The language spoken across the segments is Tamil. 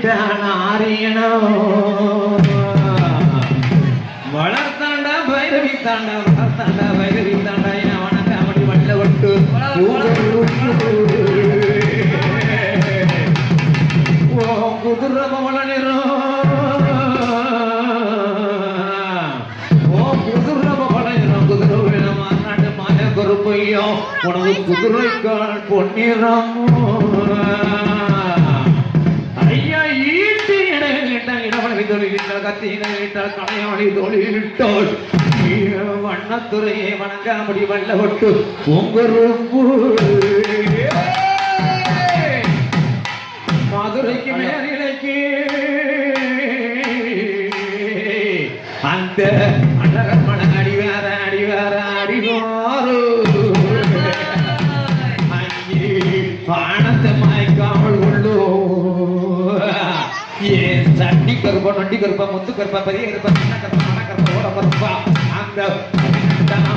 விட்டான் ஆரியனோ வளர்த்தாண்டா பைரவி தாண்டா வளர்த்தாண்டா பைரவி தாண்டா அவனுக்கு அப்படி வள்ள விட்டு குதிரை பவள நிறம் குதிரை பவள நிறம் குதிரை வேணுமா நாட்டு மாய கருப்பையோ உனது குதிரைக்கால் பொன்னிறம் ஐயா ஈட்டி இடையிட்டால் இடவளை தொழிலிட்டால் கத்தியினை இட்டால் கடையாளி தொழிலிட்டால் வண்ணத்துறையை வணங்காமடி வள்ள விட்டு பொங்கரும்பு மதுரைக்கு மேலிலைக்கு அந்த அழகமன அடிவார அடிவார அடிவாரு அங்கே ஆனந்த மயக்காமல் உள்ளோ ஏன் சட்டி கருப்பா நொண்டி கருப்பா முத்து கருப்பா பெரிய கருப்பா சின்ன கருப்பா மன கருப்பா ஓட கருப்பா அந்த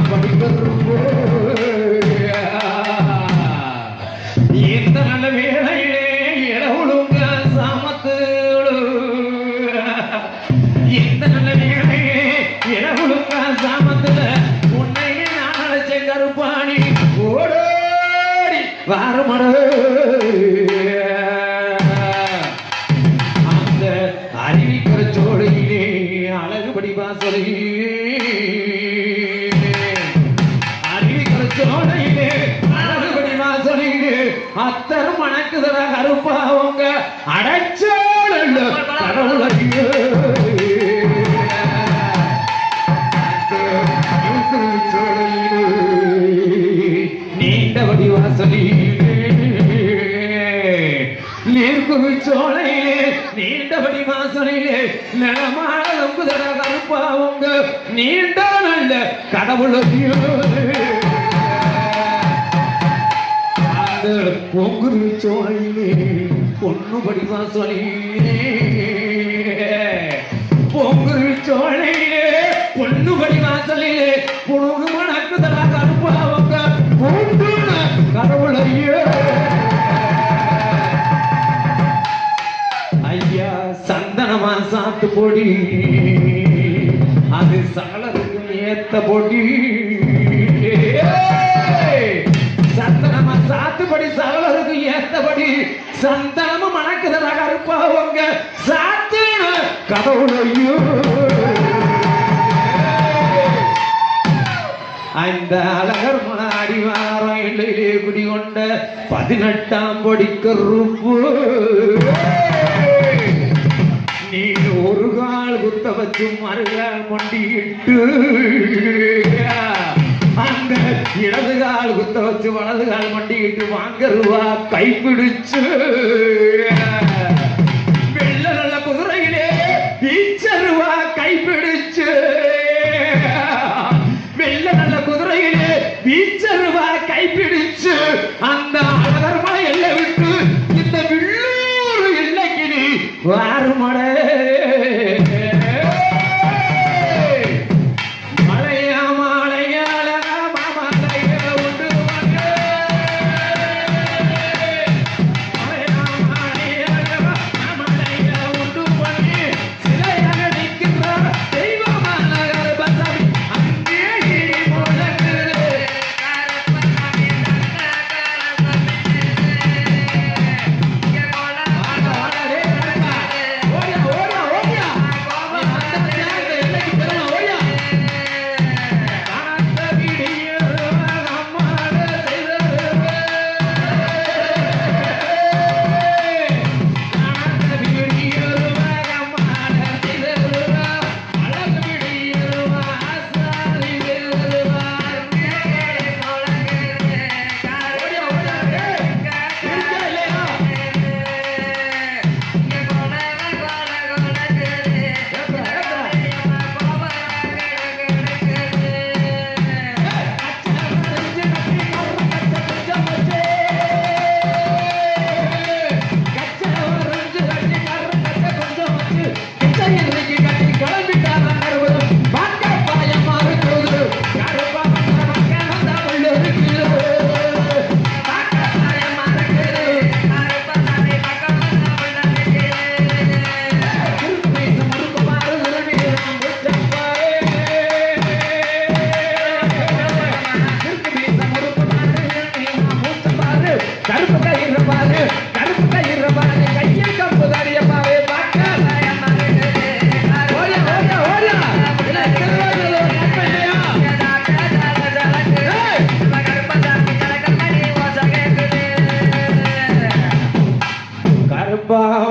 படி கருப்போ இந்த நல்ல வேளையிலே இடவுளுங்க சாமத்தோடு இந்த நல்ல வேளையிலே இடவுளுங்க சாமத்துல உன்னையே நான் அழைச்ச கருப்பாணி ஓடோடி வாரமட அந்த அறிவிக்கிற சோழையிலே அழகுபடி வாசலையே அறிவிக்கிற சோழையிலே அத்தர் மணக்குதல கருப்பாவங்க அடைச்சோழ கடவுளையோ நீண்டபடி வாசலிலே நீர்குவி சோழையிலே நீண்டபடி வாசலிலே நிலமாளங்குதல கருப்பாவங்க நீண்ட நல்ல கடவுளையோ பொங்குரு சோழையிலே பொண்ணு படிவா சொல்லியே பொங்குரு சோழையிலே பொண்ணு படிவா சொல்லியே பொண்ணு மணக்குதலா கருப்பாவங்க பொண்ணு கடவுளையே ஐயா சந்தனமா சாத்து பொடி அது சகலருக்கு ஏத்த பொடி சந்தனமா சாத்துபடி சகலருக்கு ஏத்தபடி சந்தனமும் மணக்குதல கருப்பாவங்க சாத்தின கடவுளையோ அந்த அழகர் மன அடிவாரம் எல்லையிலே குடிகொண்ட 18ஆம் படி கருப்பு நீ ஒரு கால் குத்த வச்சு மறுகால் மண்டிட்டு அந்த இடது கால் குத்த வச்சு வலது கால் மண்டிக்கிட்டு வாங்கருவா கைப்பிடிச்சு வெள்ள நல்ல குதிரையிலே ஈச்சருவா கைப்பிடிச்சு வெள்ள நல்ல குதிரையிலே ஈச்சருவா கைப்பிடிச்சு அந்த அழகர்மலை எல்லை விட்டு இந்த வில்லூர் எல்லைக்கு நீ வாருமட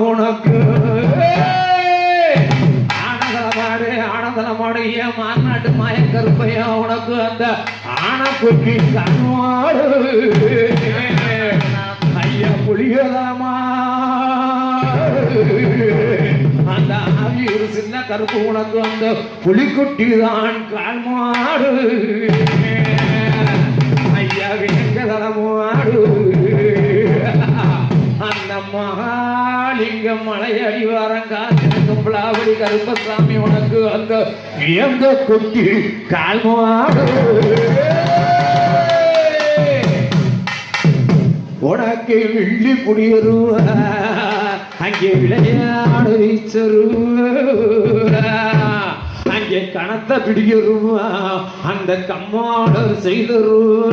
உனக்கு ஆனந்தமாடு ஆனந்தமாடு ஏன் மாநாட்டு மாயக்கருப்பையா உனக்கு அந்த ஆனக்குட்டி கண்மாடு ஐயா புளியதாமா அந்த ஆவி ஒரு சின்ன கருப்பு உனக்கு அந்த புலிக்குட்டி தான் கால்மாடு ஐயா வேங்கதனமாடு அந்த மகாலிங்கம் மலை அடிவாரம் காத்திருக்கும் பிளாவடி கருப்பசாமி உனக்கு அந்த எந்த குட்டி கால்மாடு உனக்கு வெள்ளி புடியருவ அங்கே விளையாடு வீச்சருவ அங்கே கணத்த பிடியருவா அந்த கம்மாடர் செய்தருவ